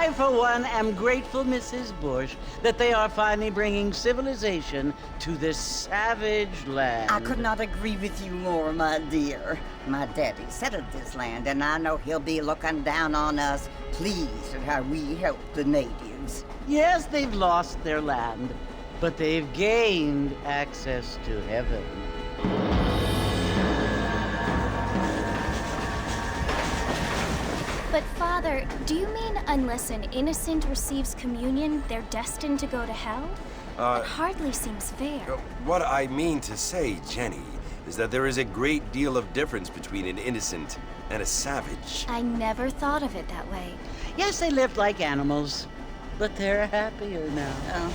I, for one, am grateful, Mrs. Bush, that they are finally bringing civilization to this savage land. I could not agree with you more, my dear. My daddy settled this land, and I know he'll be looking down on us, pleased at how we help the natives. Yes, they've lost their land, but they've gained access to heaven. But Father, do you mean unless an innocent receives communion, they're destined to go to hell? That hardly seems fair. What I mean to say, Jenny, is that there is a great deal of difference between an innocent and a savage. I never thought of it that way. Yes, they lived like animals, but they're happier now.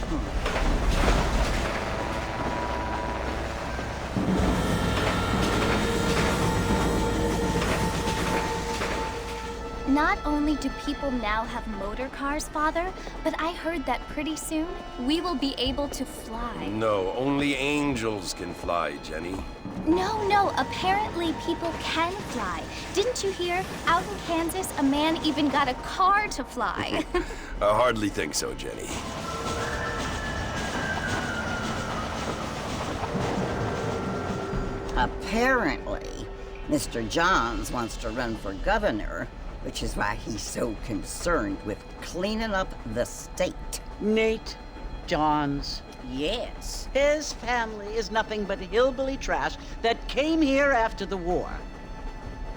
Not only do people now have motor cars, Father, but I heard that pretty soon we will be able to fly. No, only angels can fly, Jenny. No, apparently people can fly. Didn't you hear? Out in Kansas, a man even got a car to fly. I hardly think so, Jenny. Apparently, Mr. Johns wants to run for governor, which is why he's so concerned with cleaning up the state. Nate Johns. Yes. His family is nothing but hillbilly trash that came here after the war.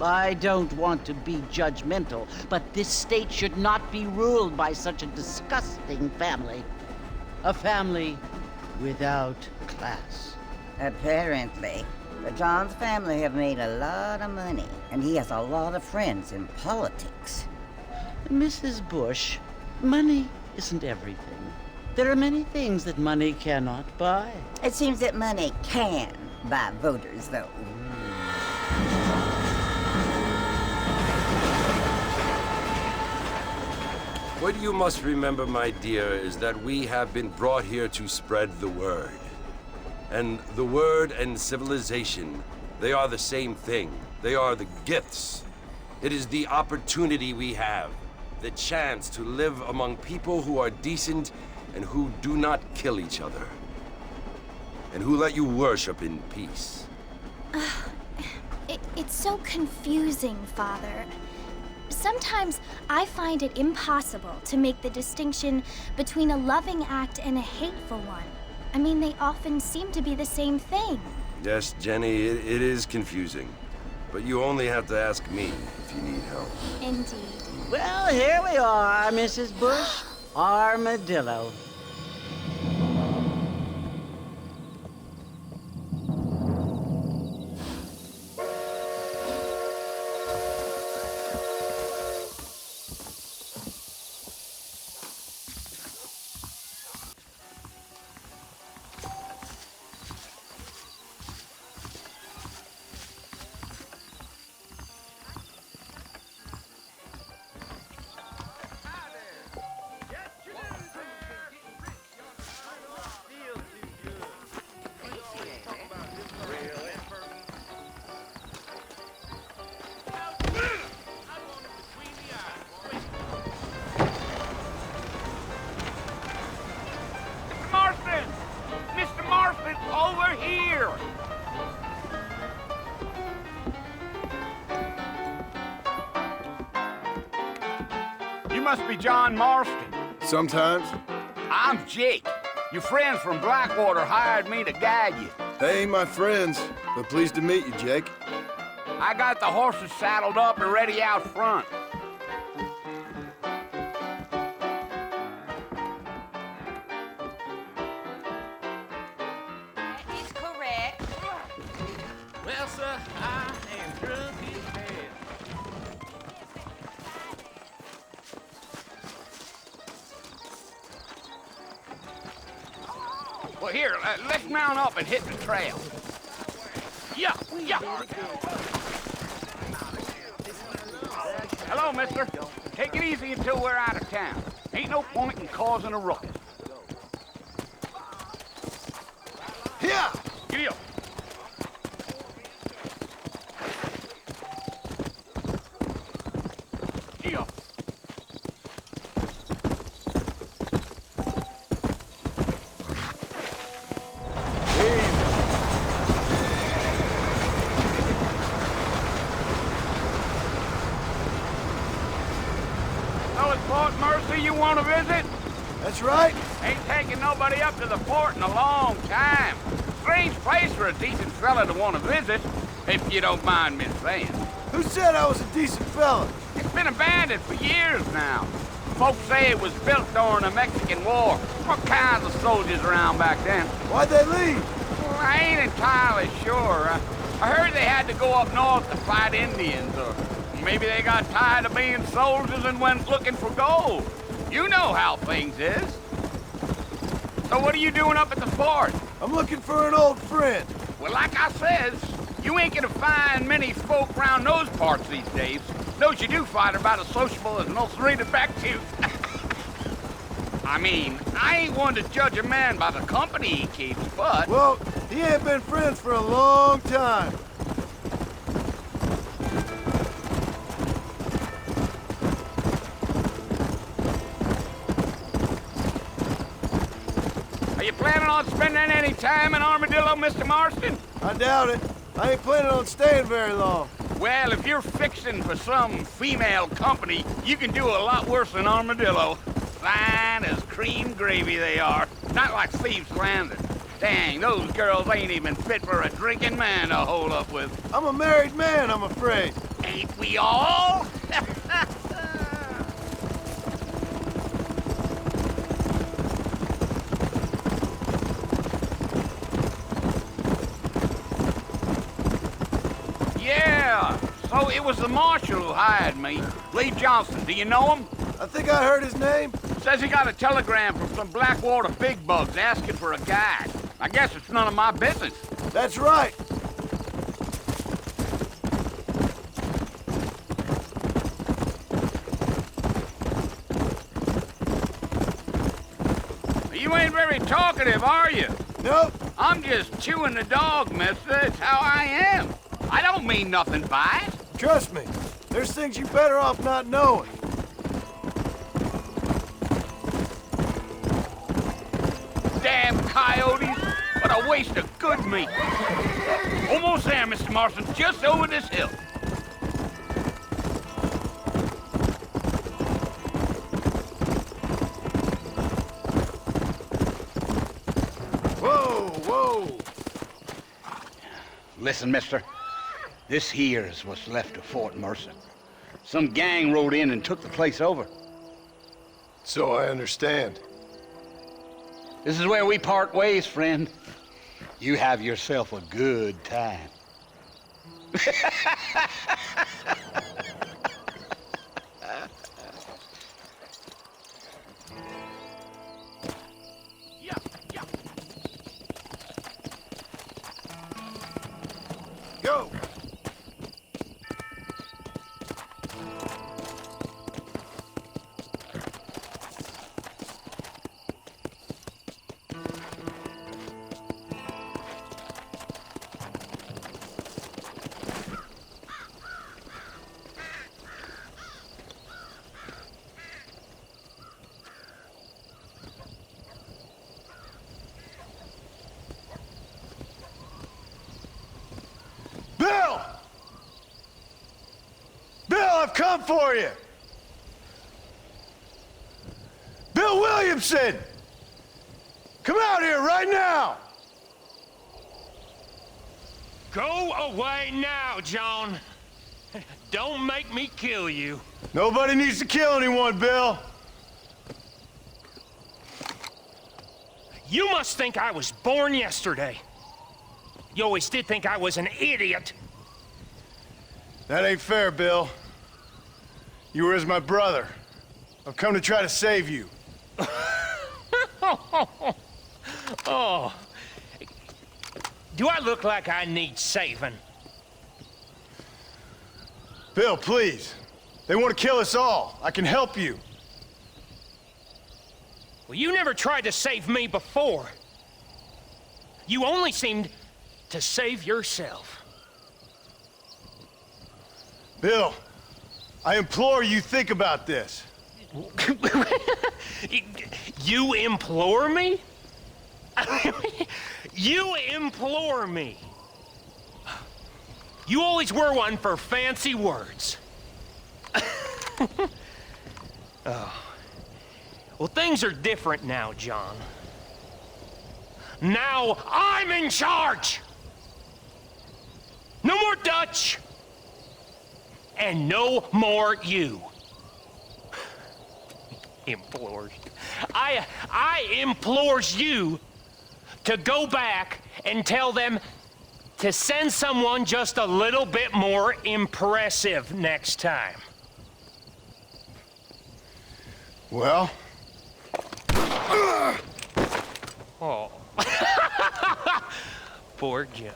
I don't want to be judgmental, but this state should not be ruled by such a disgusting family. A family without class. Apparently. The Johns family have made a lot of money, and he has a lot of friends in politics. Mrs. Bush, money isn't everything. There are many things that money cannot buy. It seems that money can buy voters, though. What you must remember, my dear, is that we have been brought here to spread the word. And the word and civilization, they are the same thing. They are the gifts. It is the opportunity we have, the chance to live among people who are decent and who do not kill each other, and who let you worship in peace. It's so confusing, Father. Sometimes I find it impossible to make the distinction between a loving act and a hateful one. I mean, they often seem to be the same thing. Yes, Jenny, it is confusing. But you only have to ask me if you need help. Indeed. Well, here we are, Mrs. Bush. Armadillo. Must be John Marston. Sometimes. I'm Jake. Your friends from Blackwater hired me to guide you. They ain't my friends, but pleased to meet you, Jake. I got the horses saddled up and ready out front. That is correct. Well, sir, I am drunk as hell. Well, here, let's mount up and hit the trail. Yeah. Hello, mister. Take it easy until we're out of town. Ain't no point in causing a ruckus. Here! Giddy up. Giddy up. That's right. Ain't taken nobody up to the fort in a long time. Strange place for a decent fella to want to visit, if you don't mind me saying. Who said I was a decent fella? It's been abandoned for years now. Folks say it was built during the Mexican War. What kinds of soldiers around back then? Why'd they leave? Well, I ain't entirely sure. I heard they had to go up north to fight Indians, or maybe they got tired of being soldiers and went looking for gold. You know how things is. So what are you doing up at the fort? I'm looking for an old friend. Well, like I says, you ain't gonna find many folk around those parts these days. Those you do find are about as sociable as an ulcerated back tooth. I mean, I ain't one to judge a man by the company he keeps, but... Well, he ain't been friends for a long time. Are you planning on spending any time in Armadillo, Mr. Marston? I doubt it. I ain't planning on staying very long. Well, if you're fixing for some female company, you can do a lot worse than Armadillo. Fine as cream gravy they are. Not like Thieves' Landing. Dang, those girls ain't even fit for a drinking man to hold up with. I'm a married man, I'm afraid. Ain't we all? Yeah, so it was the marshal who hired me. Lee Johnson, do you know him? I think I heard his name. Says he got a telegram from some Blackwater big bugs asking for a guide. I guess it's none of my business. That's right. You ain't very talkative, are you? Nope. I'm just chewing the dog, mister. It's how I am. I don't mean nothing by it. Trust me. There's things you're better off not knowing. Damn coyotes. What a waste of good meat. Almost there, Mr. Marston. Just over this hill. Whoa, whoa. Listen, mister. This here is what's left of Fort Mercer. Some gang rode in and took the place over. So I understand. This is where we part ways, friend. You have yourself a good time. Go. Bill! Bill, I've come for you! Bill Williamson! Come out here right now! Go away now, John. Don't make me kill you. Nobody needs to kill anyone, Bill. You must think I was born yesterday. You always did think I was an idiot. That ain't fair, Bill. You were as my brother. I've come to try to save you. Oh. Do I look like I need saving? Bill, please. They want to kill us all. I can help you. Well, you never tried to save me before. You only seemed to save yourself. Bill, I implore you think about this. You implore me? You implore me. You always were one for fancy words. Oh. Well, things are different now, John. Now I'm in charge! No more Dutch! And no more you. Implores. I implores you to go back and tell them to send someone just a little bit more impressive next time. Well? Oh. Poor John.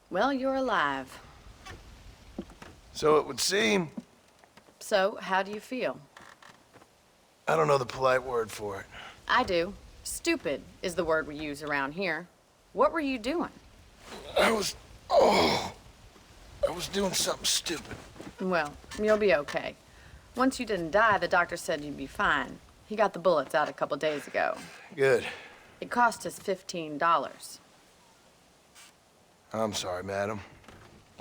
Well, you're alive. So it would seem. So, how do you feel? I don't know the polite word for it. I do. Stupid is the word we use around here. What were you doing? I was doing something stupid. Well, you'll be okay. Once you didn't die, the doctor said you'd be fine. He got the bullets out a couple days ago. Good. It cost us $15. I'm sorry, madam.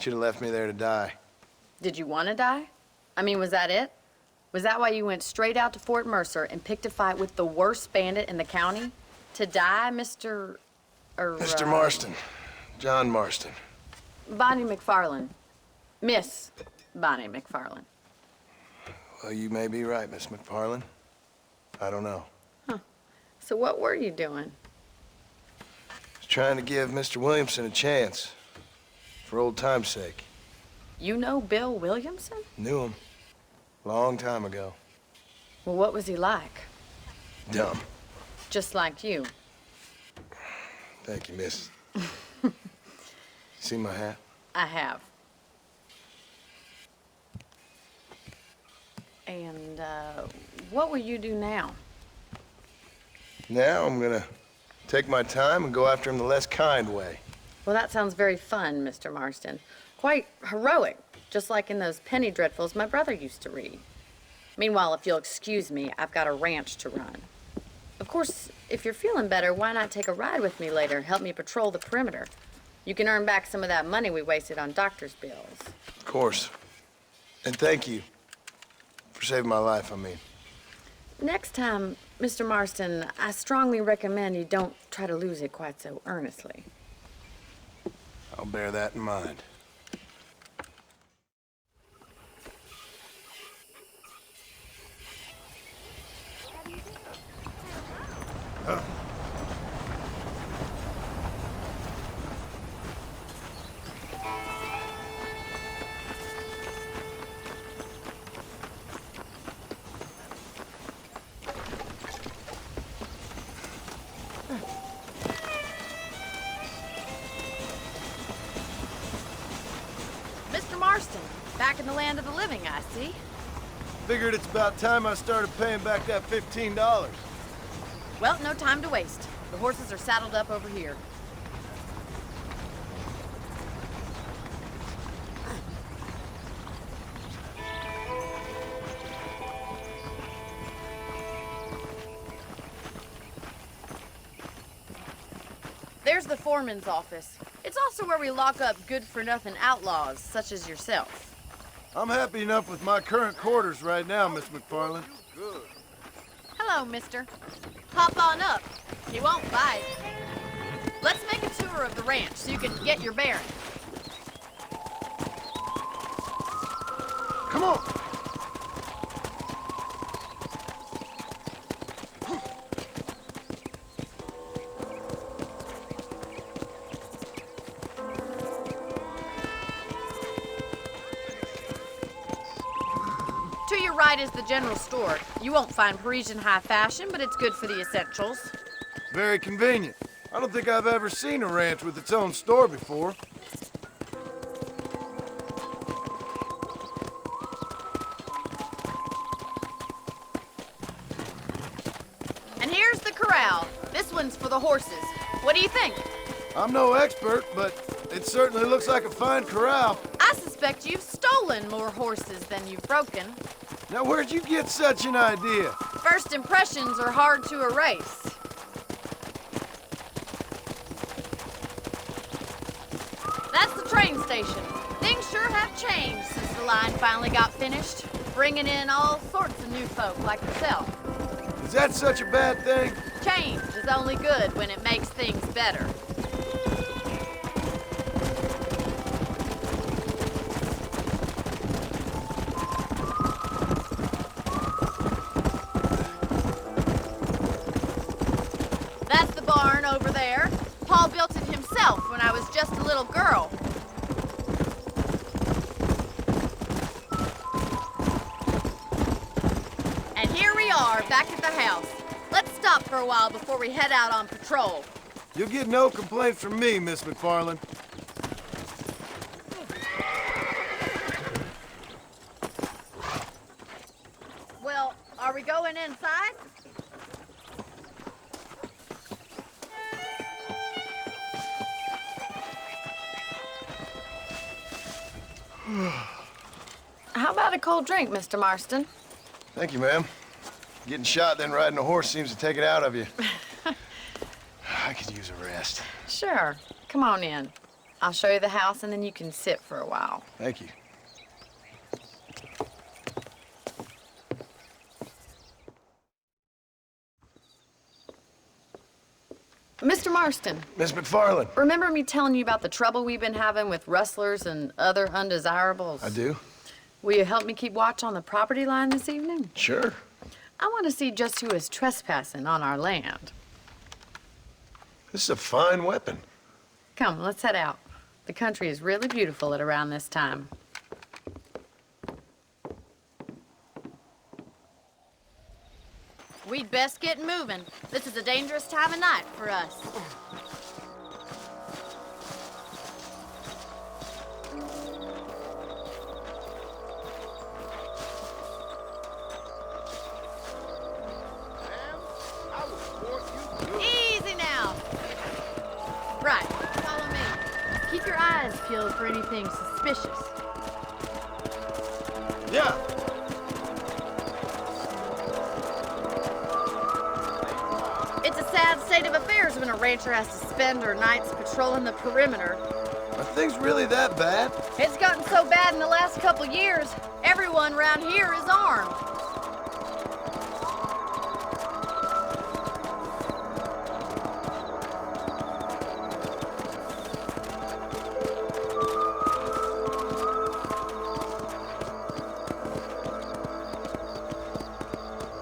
Should have left me there to die. Did you want to die? I mean, was that it? Was that why you went straight out to Fort Mercer and picked a fight with the worst bandit in the county? To die, Mr. Mr. Marston. John Marston. Bonnie McFarland. Miss Bonnie McFarland. Well, you may be right, Miss McFarland. I don't know. So what were you doing? Was trying to give Mr. Williamson a chance. For old time's sake. You know Bill Williamson? Knew him. Long time ago. Well, what was he like? Dumb. Just like you. Thank you, miss. See my hat? I have. And, what will you do now? Now I'm gonna take my time and go after him the less kind way. Well, that sounds very fun, Mr. Marston. Quite heroic, just like in those penny dreadfuls my brother used to read. Meanwhile, if you'll excuse me, I've got a ranch to run. Of course, if you're feeling better, why not take a ride with me later? Help me patrol the perimeter. You can earn back some of that money we wasted on doctor's bills. Of course. And thank you for saving my life, I mean. Next time, Mr. Marston, I strongly recommend you don't try to lose it quite so earnestly. I'll bear that in mind. Mr. Marston, back in the land of the living, I see. Figured it's about time I started paying back that $15. Well, no time to waste. The horses are saddled up over here. There's the foreman's office. It's also where we lock up good-for-nothing outlaws, such as yourself. I'm happy enough with my current quarters right now, Miss McFarland. Hello, mister. Hop on up. He won't bite. Let's make a tour of the ranch so you can get your bearings. Come on! right is the general store. You won't find Parisian high fashion, but it's good for the essentials. Very convenient. I don't think I've ever seen a ranch with its own store before. And here's the corral. This one's for the horses. What do you think? I'm no expert, but it certainly looks like a fine corral. I suspect you've stolen more horses than you've broken. Now, where'd you get such an idea? First impressions are hard to erase. That's the train station. Things sure have changed since the line finally got finished, bringing in all sorts of new folk like yourself. Is that such a bad thing? Change is only good when it makes things better. That's the barn over there. Paul built it himself when I was just a little girl. And here we are, back at the house. Let's stop for a while before we head out on patrol. You'll get no complaints from me, Miss McFarland. Well, are we going inside? How about a cold drink, Mr. Marston? Thank you, ma'am. Getting shot, then riding a horse seems to take it out of you. I could use a rest. Sure. Come on in. I'll show you the house, and then you can sit for a while. Thank you. Mr. Marston, Miss McFarland. remember me telling you about the trouble we've been having with rustlers and other undesirables? I do? Will you help me keep watch on the property line this evening? Sure. I want to see just who is trespassing on our land. This is a fine weapon. Come, let's head out. The country is really beautiful at around this time. We'd best get moving. This is a dangerous time of night for us. Easy now. Right, follow me. Keep your eyes peeled for anything suspicious. Yeah. It's a sad state of affairs when a rancher has to spend her nights patrolling the perimeter. Are things really that bad? It's gotten so bad in the last couple years, everyone around here is armed.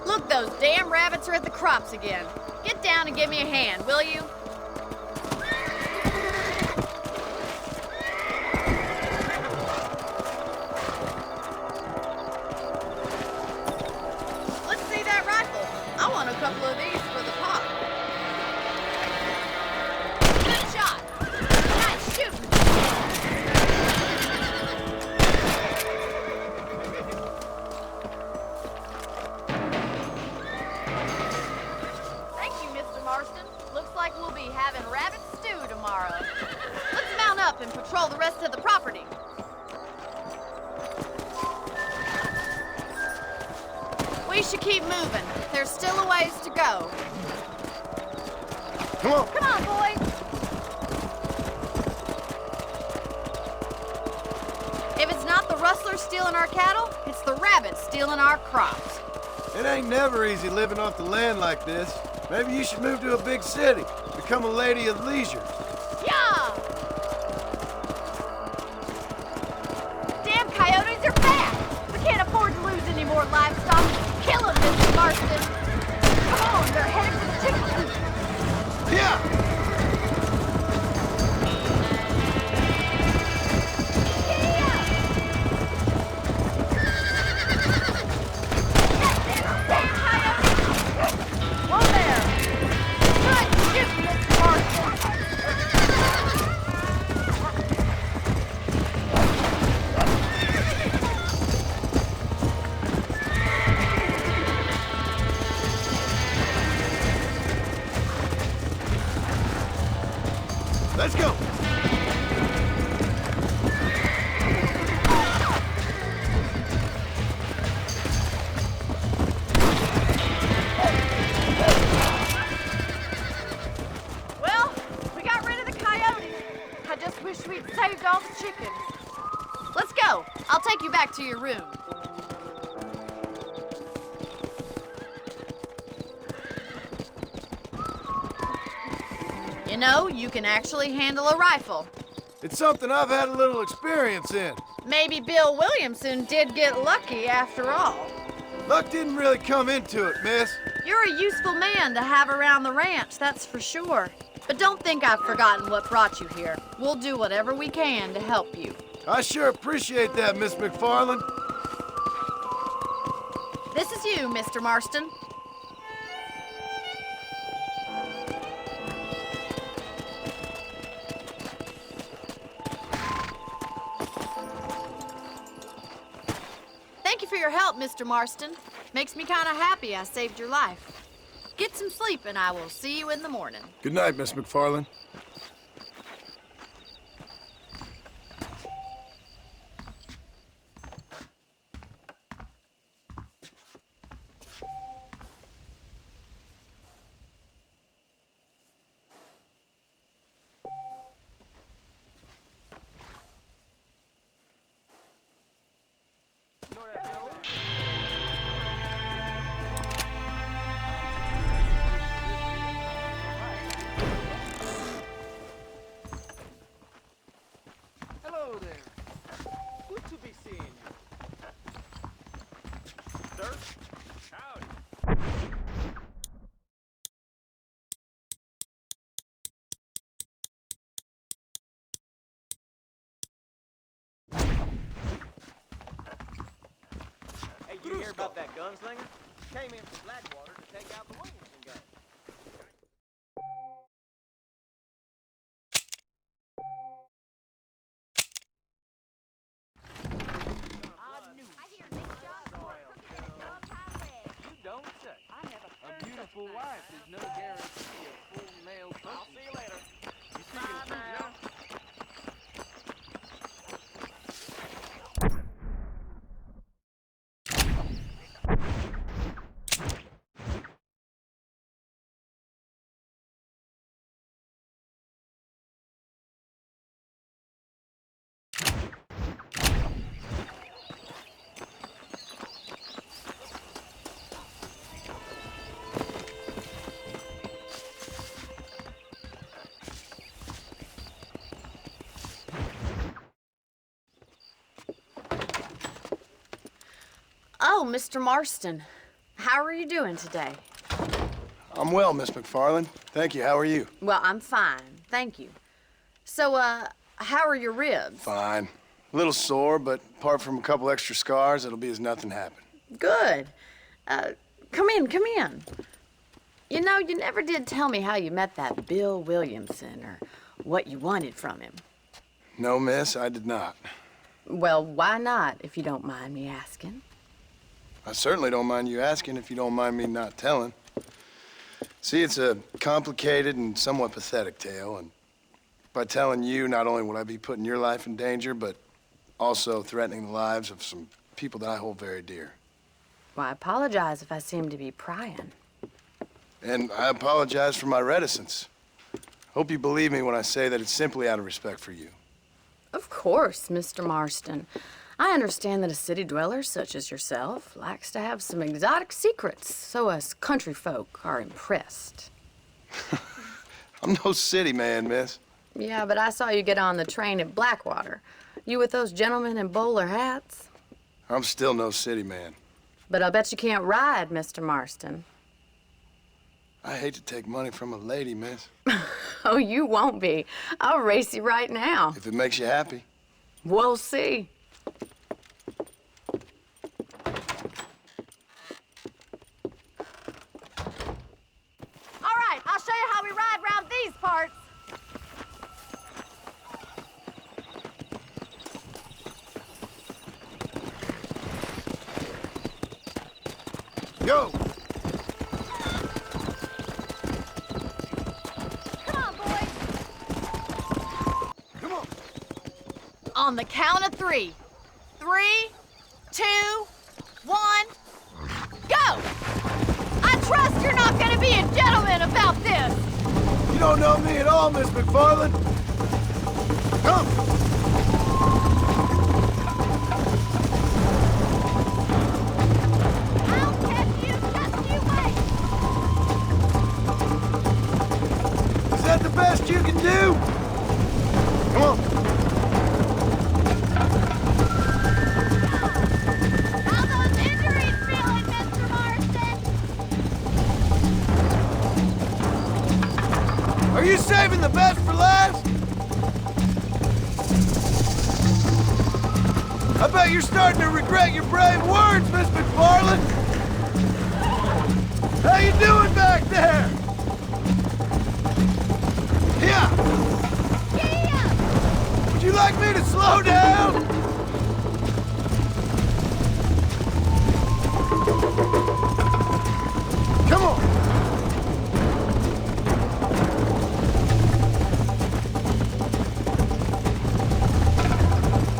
Look, those damn rabbits are at the crops again. Get down and give me a hand, will you? Let's see that rifle. I want a couple of these for the pop. Good shot. Nice shooting. Thank you, Mr. Marston. Looks like we'll be having rabbit stew tomorrow. Let's mount up and patrol the rest of the property. We should keep moving. There's still a ways to go. Come on. Come on, boys. If it's not the rustlers stealing our cattle, it's the rabbits stealing our crops. It ain't never easy living off the land like this. Maybe you should move to a big city. Become a lady of leisure. Yeah! Damn coyotes are back! We can't afford to lose any more livestock. Kill them, Mr. Marston. Come on, they're headed for the chicken coop. Yeah! Let's go! Well, we got rid of the coyotes. I just wish we'd saved all the chickens. Let's go. I'll take you back to your room. You know, you can actually handle a rifle. It's something I've had a little experience in. Maybe Bill Williamson did get lucky after all. Luck didn't really come into it, miss. You're a useful man to have around the ranch, that's for sure. But don't think I've forgotten what brought you here. We'll do whatever we can to help you. I sure appreciate that, Miss McFarland. This is you, Mr. Marston. Thank you for your help, Mr. Marston. Makes me kind of happy I saved your life. Get some sleep and I will see you in the morning. Good night, Miss McFarland. Hello there. Good to be seeing you. Sir? Howdy. Hey, you hear about that gunslinger? Came in from Blackwater to take out the Williamson gang. A beautiful wife is no guarantee of full male pussy. I'll see you later. You see the truth now? Oh, Mr. Marston. How are you doing today? I'm well, Miss McFarland. Thank you. How are you? Well, I'm fine. Thank you. So, how are your ribs? Fine. A little sore, but apart from a couple extra scars, it'll be as nothing happened. Good. Come in, come in. You know, you never did tell me how you met that Bill Williamson or what you wanted from him. No, miss, I did not. Well, why not, if you don't mind me asking? I certainly don't mind you asking if you don't mind me not telling. See, it's a complicated and somewhat pathetic tale, and by telling you, not only would I be putting your life in danger, but also threatening the lives of some people that I hold very dear. Well, I apologize if I seem to be prying. And I apologize for my reticence. Hope you believe me when I say that it's simply out of respect for you. Of course, Mr. Marston. I understand that a city dweller such as yourself likes to have some exotic secrets, so us country folk are impressed. I'm no city man, miss. Yeah, but I saw you get on the train at Blackwater. You with those gentlemen in bowler hats? I'm still no city man. But I'll bet you can't ride, Mr. Marston. I hate to take money from a lady, miss. Oh, you won't be. I'll race you right now. If it makes you happy. We'll see. All right, I'll show you how we ride round these parts. Go! Come on, boys. On the count of 3. 3, 2, 1, go! I trust you're not gonna be a gentleman about this! You don't know me at all, Miss McFarland. Come! I'll catch you, just you wait! Is that the best you can do? Come on. How those injuries feeling, Mr. Marston? Are you saving the best for last? I bet you're starting to regret your brave words, Miss McFarland. How you doing back there? Yeah. Would you like me to slow down? Come on.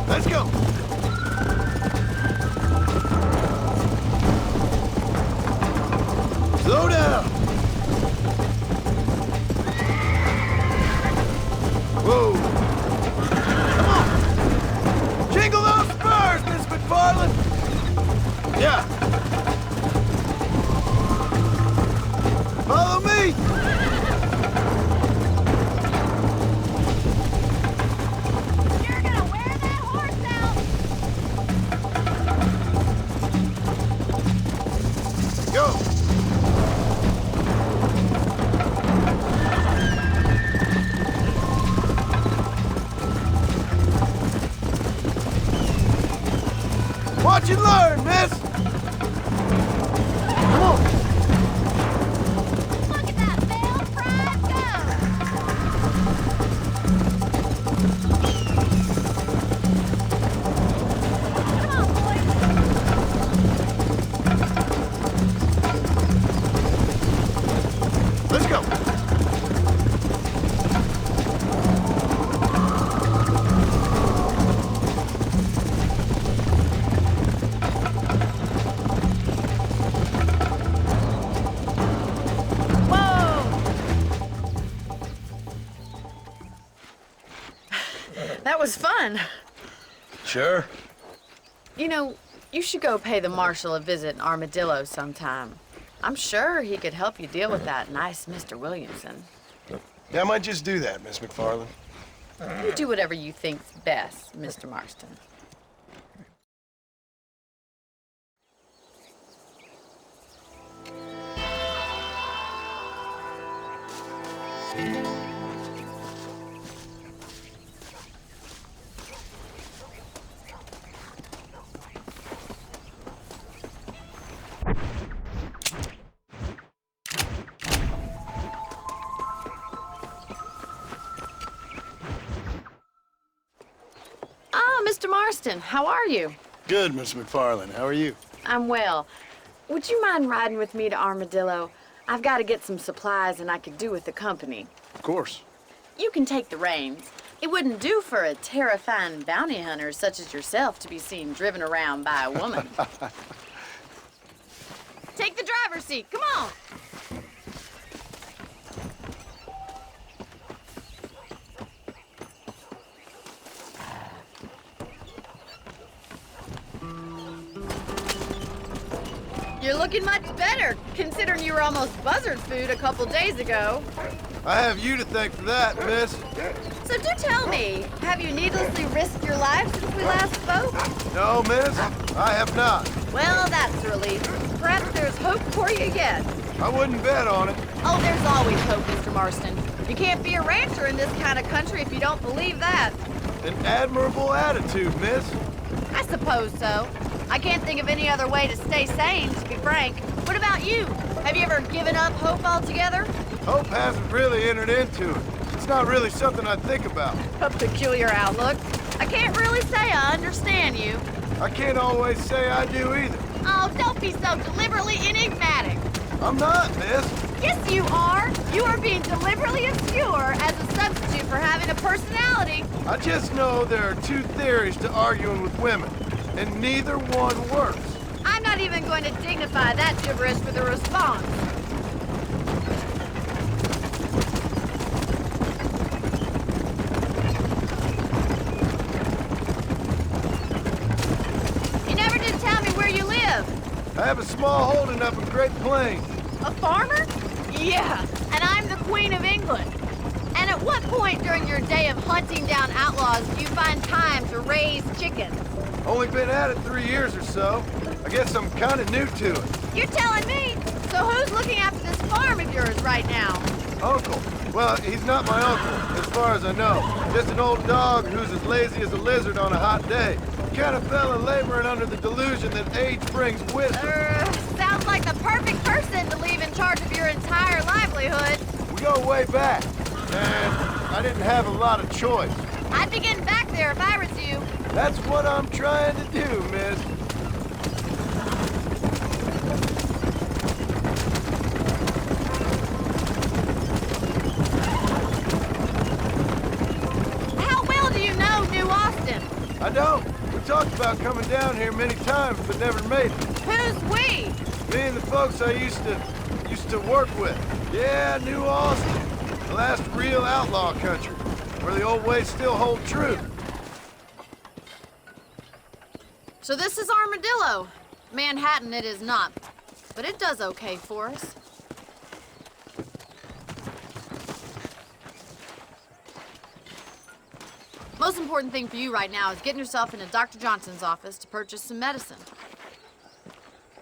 Let's go. Slow down. Whoa. Come on. Jingle those spurs, Miss McFarland. Yeah. Follow me. You're gonna wear that horse out! Go. Watch and learn, miss! Come on! Look at that, Bill! Pride, go! Come on, boys! Let's go! That was fun. Sure. You know, you should go pay the marshal a visit in Armadillo sometime. I'm sure he could help you deal with that nice Mr. Williamson. Yeah, I might just do that, Miss McFarland. You do whatever you think's best, Mr. Marston. Mr. Marston, how are you? Good, Miss McFarland. How are you? I'm well. Would you mind riding with me to Armadillo? I've got to get some supplies and I could do with the company. Of course. You can take the reins. It wouldn't do for a terrifying bounty hunter such as yourself to be seen driven around by a woman. Take the driver's seat. Come on. You're looking much better, considering you were almost buzzard food a couple days ago. I have you to thank for that, miss. So do tell me, have you needlessly risked your life since we last spoke? No, miss, I have not. Well, that's a relief. Perhaps there's hope for you yet. I wouldn't bet on it. Oh, there's always hope, Mr. Marston. You can't be a rancher in this kind of country if you don't believe that. An admirable attitude, miss. I suppose so. I can't think of any other way to stay sane, to be frank. What about you? Have you ever given up hope altogether? Hope hasn't really entered into it. It's not really something I think about. A peculiar outlook. I can't really say I understand you. I can't always say I do either. Oh, don't be so deliberately enigmatic. I'm not, miss. Yes, you are. You are being deliberately obscure as a substitute for for having a personality. I just know there are two theories to arguing with women, and neither one works. I'm not even going to dignify that gibberish with a response. You never did tell me where you live. I have a small holding up in Great Plains. A farmer? Yeah, and I'm the Queen of England. And at what point during your day of hunting down outlaws do you find time to raise chickens? Only been at it 3 years or so. I guess I'm kind of new to it. You're telling me? So who's looking after this farm of yours right now? Uncle. Well, he's not my uncle, as far as I know. Just an old dog who's as lazy as a lizard on a hot day. Kind of fella laboring under the delusion that age brings wisdom. Sounds like the perfect person to leave in charge of your entire livelihood. We go way back, and I didn't have a lot of choice. I'd be getting back there if I was you. That's what I'm trying to do, miss. How well do you know New Austin? I don't. We talked about coming down here many times, but never made it. Who's we? Me and the folks I used to work with. Yeah, New Austin. The last real outlaw country, where the old ways still hold true. So this is Armadillo. Manhattan it is not, but it does okay for us. Most important thing for you right now is getting yourself into Dr. Johnson's office to purchase some medicine.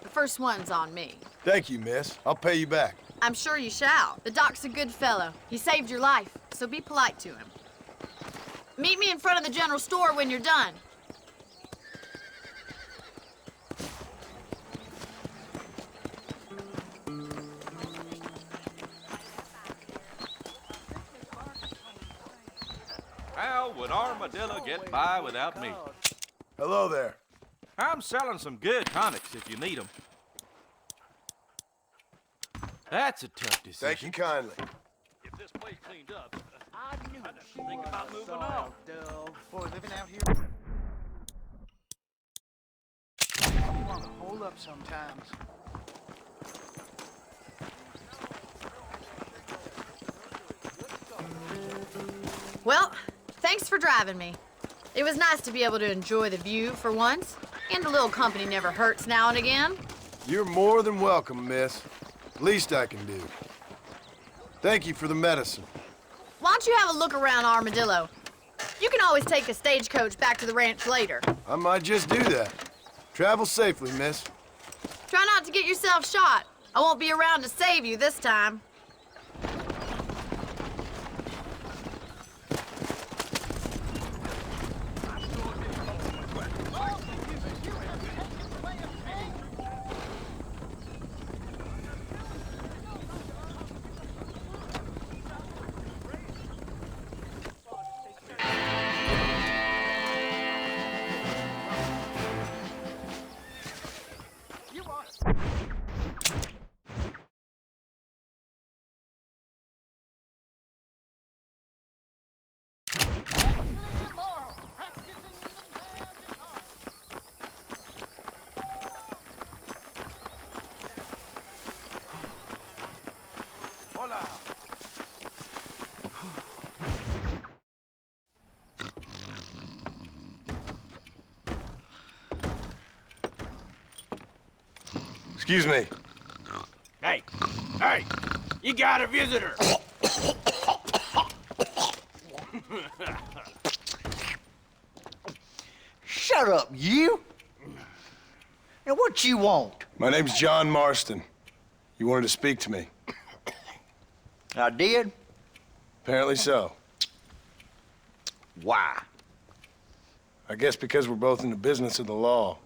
The first one's on me. Thank you, miss. I'll pay you back. I'm sure you shall. The doc's a good fellow. He saved your life, so be polite to him. Meet me in front of the general store when you're done. How would Armadillo get by without me? Hello there. I'm selling some good tonics if you need them. That's a tough decision. Thank you kindly. If this place cleaned up, I knew she'd think about moving on. Boy, living out here. You want to hold up sometimes. Well, thanks for driving me. It was nice to be able to enjoy the view for once, and a little company never hurts now and again. You're more than welcome, miss. Least I can do. Thank you for the medicine. Why don't you have a look around Armadillo? You can always take a stagecoach back to the ranch later. I might just do that. Travel safely, miss. Try not to get yourself shot. I won't be around to save you this time. Excuse me. Hey, you got a visitor. Shut up, you! Now, what you want? My name's John Marston. You wanted to speak to me. I did? Apparently so. Why? I guess because we're both in the business of the law.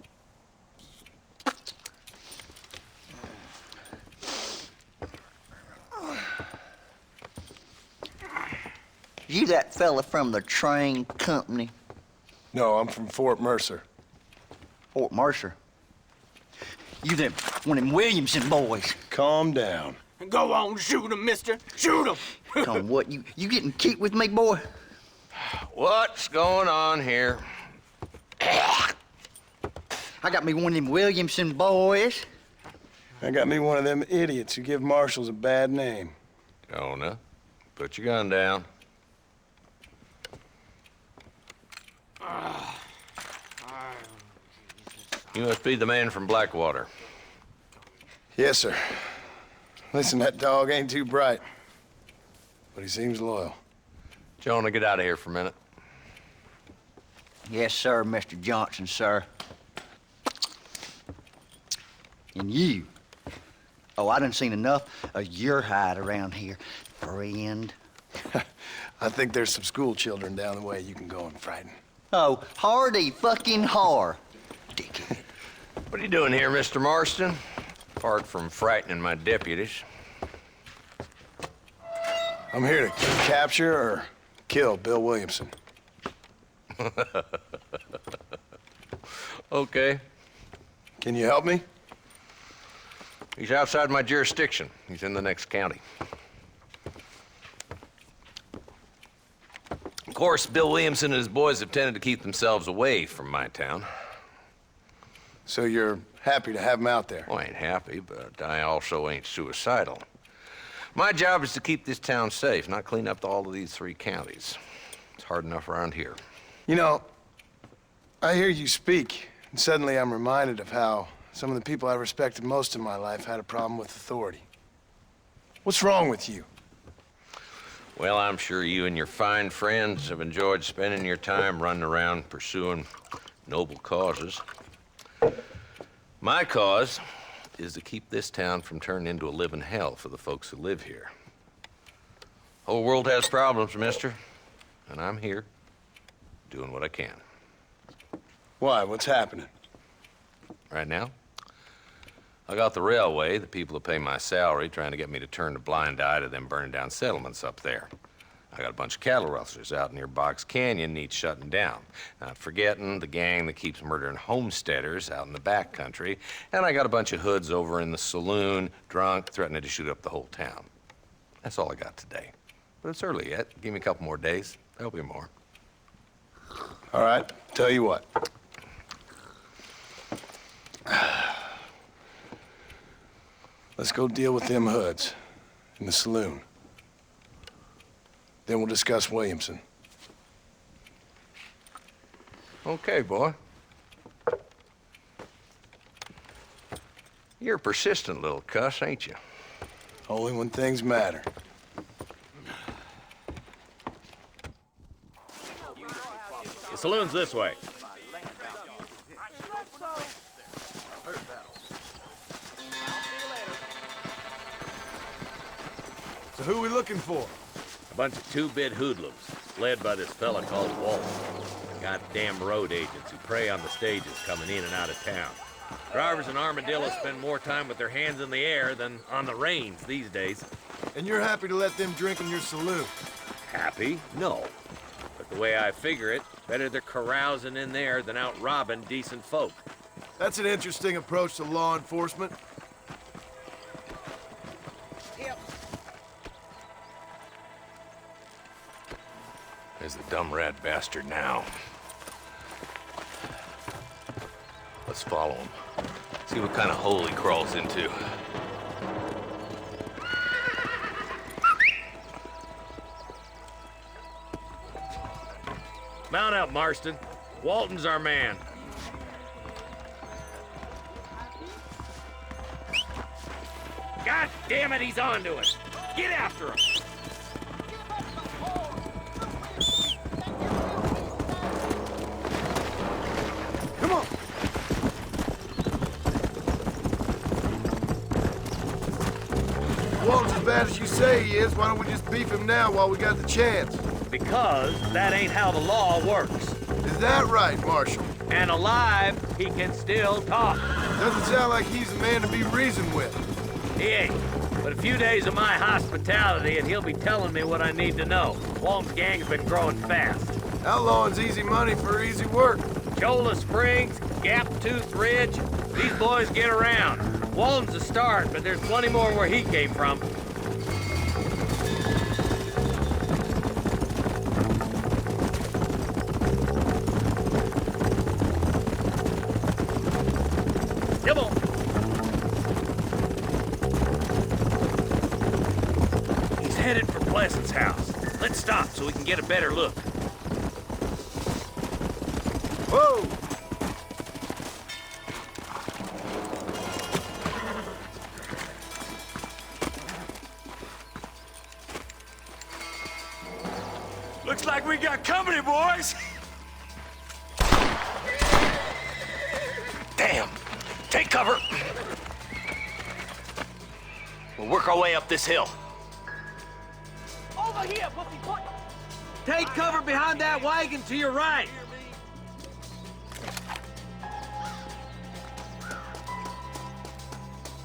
You that fella from the train company? No, I'm from Fort Mercer. Fort Mercer? You them one of them Williamson boys? Calm down. Go on, shoot him, mister. Shoot him. Come on, what? You getting cute with me, boy? What's going on here? I got me one of them Williamson boys. I got me one of them idiots who give marshals a bad name. Jonah, put your gun down. You must be the man from Blackwater. Yes, sir. Listen, that dog ain't too bright, but he seems loyal. Jonah, get out of here for a minute. Yes, sir, Mr. Johnson, sir. And you. Oh, I done seen enough of your hide around here, friend. I think there's some school children down the way you can go and frighten. Oh, hardy fucking har. Dickhead. What are you doing here, Mr. Marston? Apart from frightening my deputies. I'm here to capture or kill Bill Williamson. Okay. Can you help me? He's outside my jurisdiction. He's in the next county. Of course, Bill Williamson and his boys have tended to keep themselves away from my town. So you're happy to have him out there? Well, I ain't happy, but I also ain't suicidal. My job is to keep this town safe, not clean up all of these 3 counties. It's hard enough around here. You know, I hear you speak, and suddenly I'm reminded of how some of the people I respected most in my life had a problem with authority. What's wrong with you? Well, I'm sure you and your fine friends have enjoyed spending your time running around pursuing noble causes. My cause is to keep this town from turning into a living hell for the folks who live here. Whole world has problems, mister, and I'm here doing what I can. Why? What's happening? Right now, I got the railway, the people who pay my salary, trying to get me to turn a blind eye to them burning down settlements up there. I got a bunch of cattle rustlers out near Box Canyon needs shutting down. Not forgetting the gang that keeps murdering homesteaders out in the back country. And I got a bunch of hoods over in the saloon, drunk, threatening to shoot up the whole town. That's all I got today. But it's early yet. Give me a couple more days. There'll be more. All right, tell you what. Let's go deal with them hoods in the saloon. Then we'll discuss Williamson. Okay, boy. You're a persistent little cuss, ain't you? Only when things matter. The saloon's this way. So who are we looking for? A bunch of 2-bit hoodlums, led by this fella called Walt. Goddamn road agents who prey on the stages coming in and out of town. Drivers in Armadillo spend more time with their hands in the air than on the reins these days. And you're happy to let them drink in your saloon? Happy? No. But the way I figure it, better they're carousing in there than out robbing decent folk. That's an interesting approach to law enforcement. There's the dumb rat bastard now. Let's follow him. See what kind of hole he crawls into. Mount up, Marston. Walton's our man. God damn it, he's onto us. Get after him. Come on! Walton's as bad as you say he is. Why don't we just beef him now while we got the chance? Because that ain't how the law works. Is that right, Marshal? And alive, he can still talk. Doesn't sound like he's the man to be reasoned with. He ain't. But a few days of my hospitality and he'll be telling me what I need to know. Walton's gang's been growing fast. Outlawing's easy money for easy work. Cholla Springs, Gap Tooth Ridge, these boys get around. Walton's a start, but there's plenty more where he came from. Pleasant's house. Let's stop so we can get a better look. Whoa! Looks like we got company, boys! Damn! Take cover! We'll work our way up this hill. Over here, pussy. Take cover behind that wagon to your right.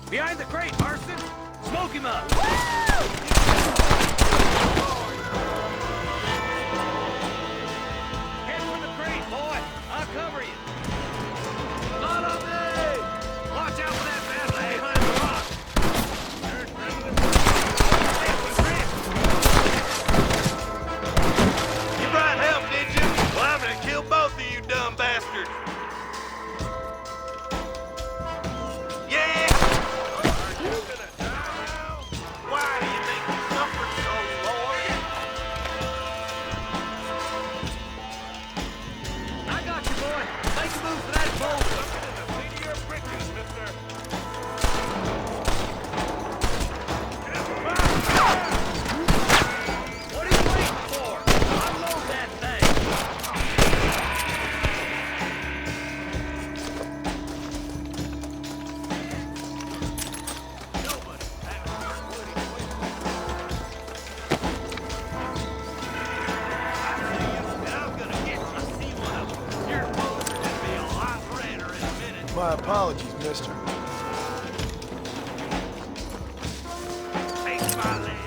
Behind the crate, Marston. Smoke him up. Head for the crate, boy. I'll cover you. Not on me! Watch out for that bastard behind the rock. You brought help, did you? Well, I'm gonna kill both of you dumb bastards. Yeah! Are you gonna die now? Why do you make me suffer so, Lord? I got you, boy. Make a move for that boulder. Something in the seat of your britches, mister. What are you waiting for? Unload that thing. I'm gonna get you. See one of them. Your poster will be a lot redder in a minute. My apologies, mister. Take my land.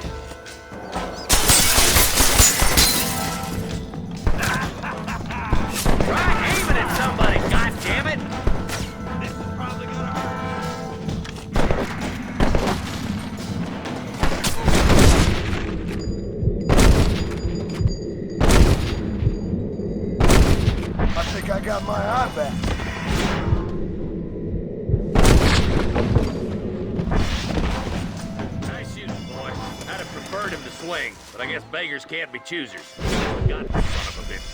Try aiming at somebody, goddammit! This is probably gonna hurt. I think I got my eye back. Nice shooting, boy. I'd have preferred him to swing, but I guess beggars can't be choosers. Got the son of a bitch.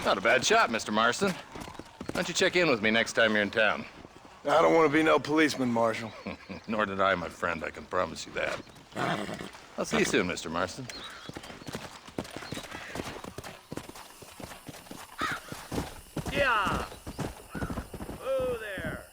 Not a bad shot, Mr. Marston. Why don't you check in with me next time you're in town? I don't want to be no policeman, Marshal. Nor did I, my friend, I can promise you that. I'll see you soon, Mr. Marston. Yeah! Oh, there!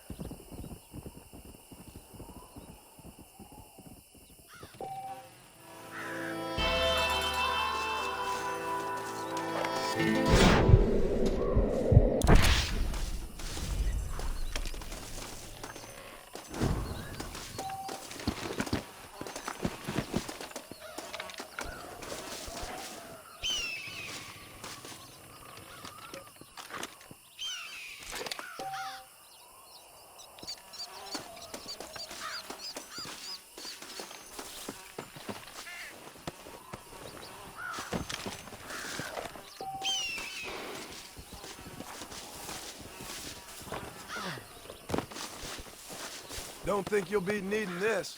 Don't think you'll be needing this.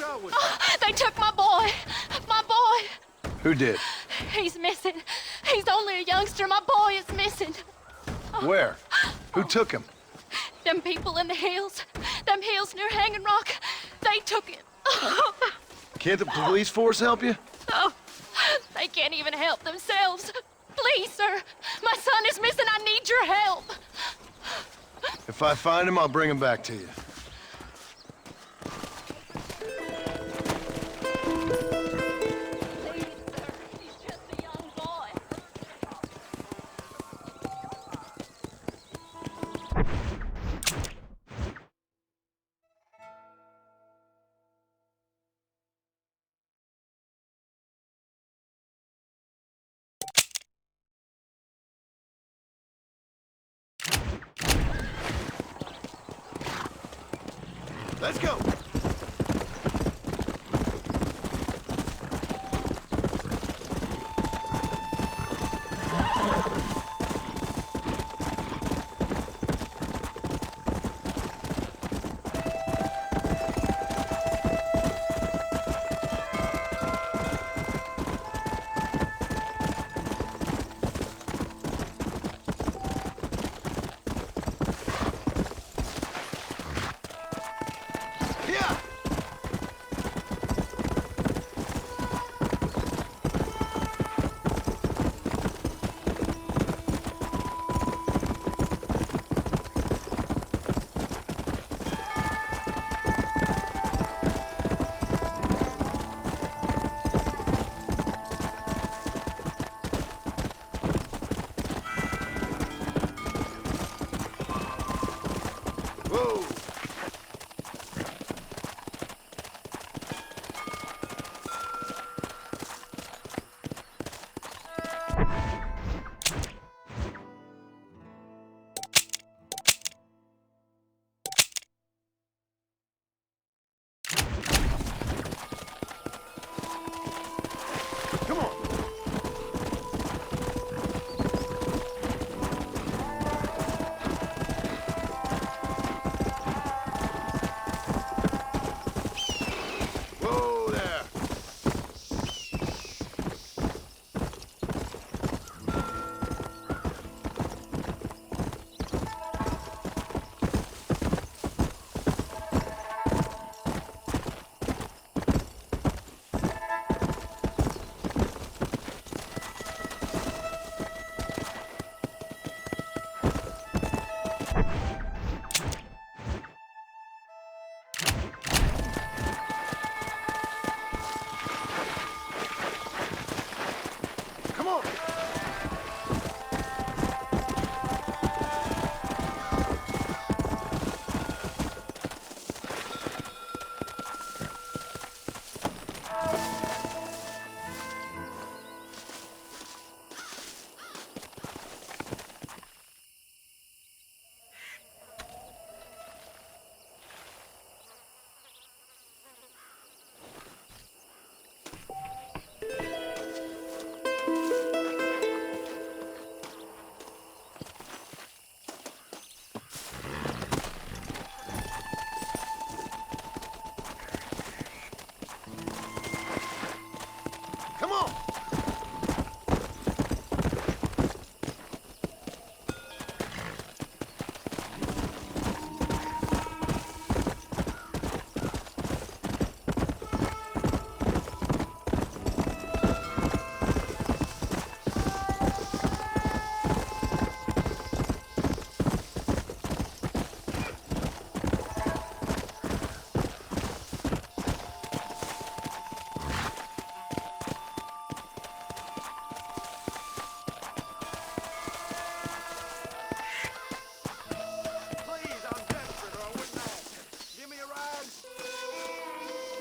wrong with They took my boy. My boy. Who did? He's missing. He's only a youngster. My boy is missing. Where? Who took him? Them people in the hills. Them hills near Hanging Rock. They took him. Can't the police force help you? Oh, they can't even help themselves. Please, sir. My son is missing. I need your help. If I find him, I'll bring him back to you. Please, sir. He's just a young boy. Let's go.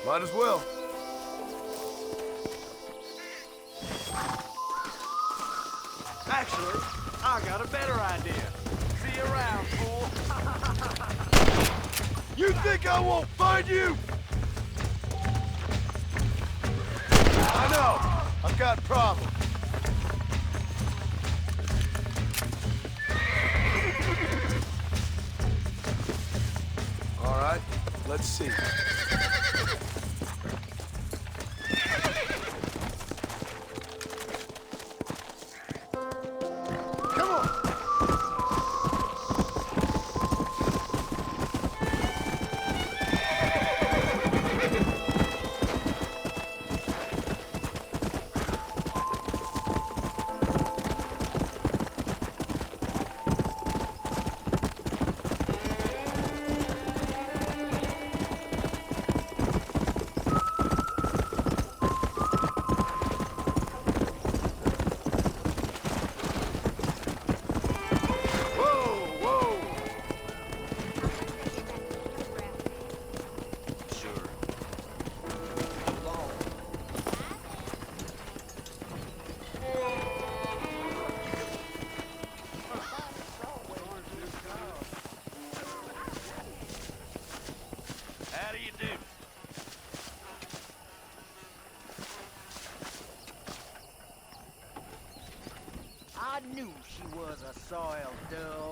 Might as well. Actually, I got a better idea. See you around, fool. You think I won't find you? I know. I've got problems. All right, let's see. soil, dude.